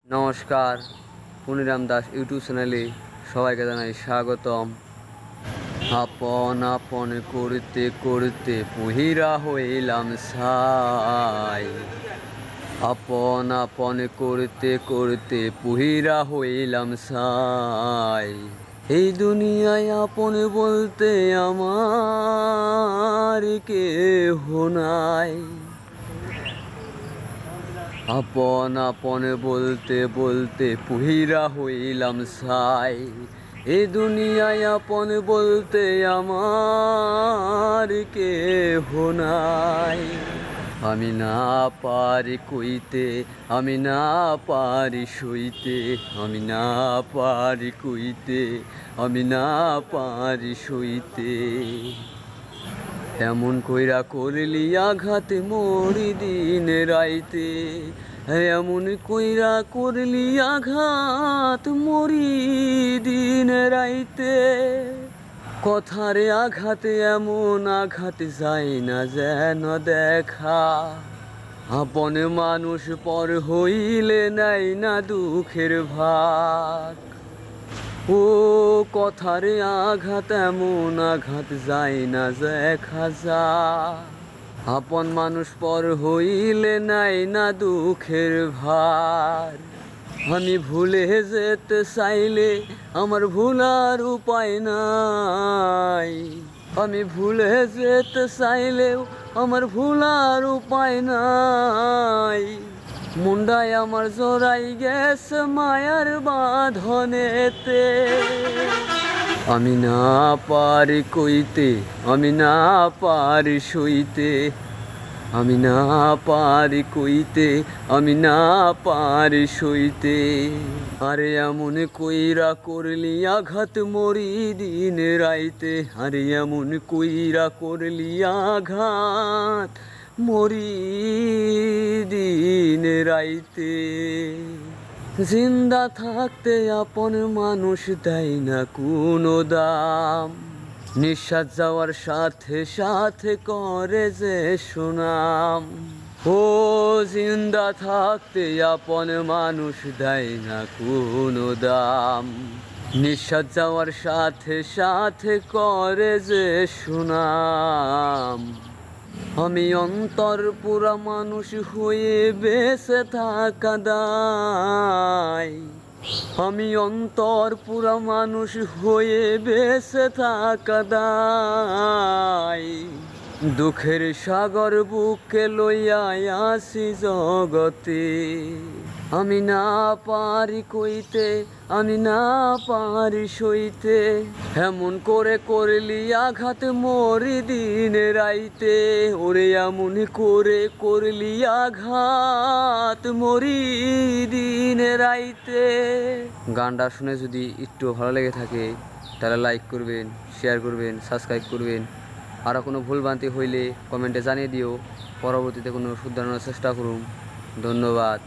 নমস্কার, পুনিরাম দাস ইউটিউব চ্যানেলে সবাইকে জানাই স্বাগতম। আপন আপন করতে করতে পুহিরা হইলাম ছাই। আপন আপন করতে করতে পুহিরা হইলাম ছাই। এই দুনিয়ায় আপন বলতে আমার কেহ নাই। আপন আপন বলতে বলতে পুহিরা হইলাম ছাই। এ দুনিয়ায় আপন বলতে আমার কেহ নাই। আমি না পারি কইতে, আমি না পারি সইতে, আমি না পারি কইতে, আমি না পারি সইতে। এমন কইরা করলি আঘাত মরি দিন রাইতে, এমন কইরা করলি আঘাত মরি দিন রাইতে। কথারে আঘাতে এমন আঘাত যায় না যেন দেখা। আপন মানুষ পর হইলে নাই না দুঃখের ভাগ। ও কথারে আঘাত এমন আঘাত যায় না দেখা যায়। আপন মানুষ পর হইলে নাই না দুঃখের ভার। আমি ভুলে যেতে চাইলে আমার ভুলার উপায় নাই। আমি ভুলে যেতে চাইলেও আমার ভুলার উপায় নাই। মুন্ডায় আমার জড়াই গেছে মায়ার বাঁধনেতে। আমি না পারি কইতে, আমি না পারি সইতে, আমি না পারি কইতে, আমি না পারি সইতে। আরে এমন কইরা করলি আঘাত মরি দিন রাইতে, আরে এমন কইরা করলি আঘাত মরি দিন রাইতে। জিন্দা থাকতে আপন মানুষ দেয় না কোনো দাম, নিঃশ্বাস যাওয়ার সাথে সাথে করে যে সুনাম। ও জিন্দা থাকতে আপন মানুষ দেয় না কোনো দাম, নিঃশ্বাস যাওয়ার সাথে সাথে করে যে সুনাম। আমি অন্তর পুরা মানুষ হয়ে বেঁচে থাকা দায়, আমি অন্তর পুরা মানুষ হয়ে বেঁচে থাকা দায়। দুঃখের সাগর বুকে লইয়া আসি জগতে, আমি না পারি কইতে, আমি না পারি সইতে। এমন করে করলি আঘাত মরি দিন রাইতে, ওরে এমন করে করলি আঘাত মরি দিন রাইতে। গানটা শুনে যদি একটু ভালো লেগে থাকে তাহলে লাইক করবেন, শেয়ার করবেন, সাবস্ক্রাইব করবেন। আরও কোনো ভুলভ্রান্তি হইলে কমেন্টে জানিয়ে দিও, পরবর্তীতে কোনো শুধরানোর চেষ্টা করুন। ধন্যবাদ।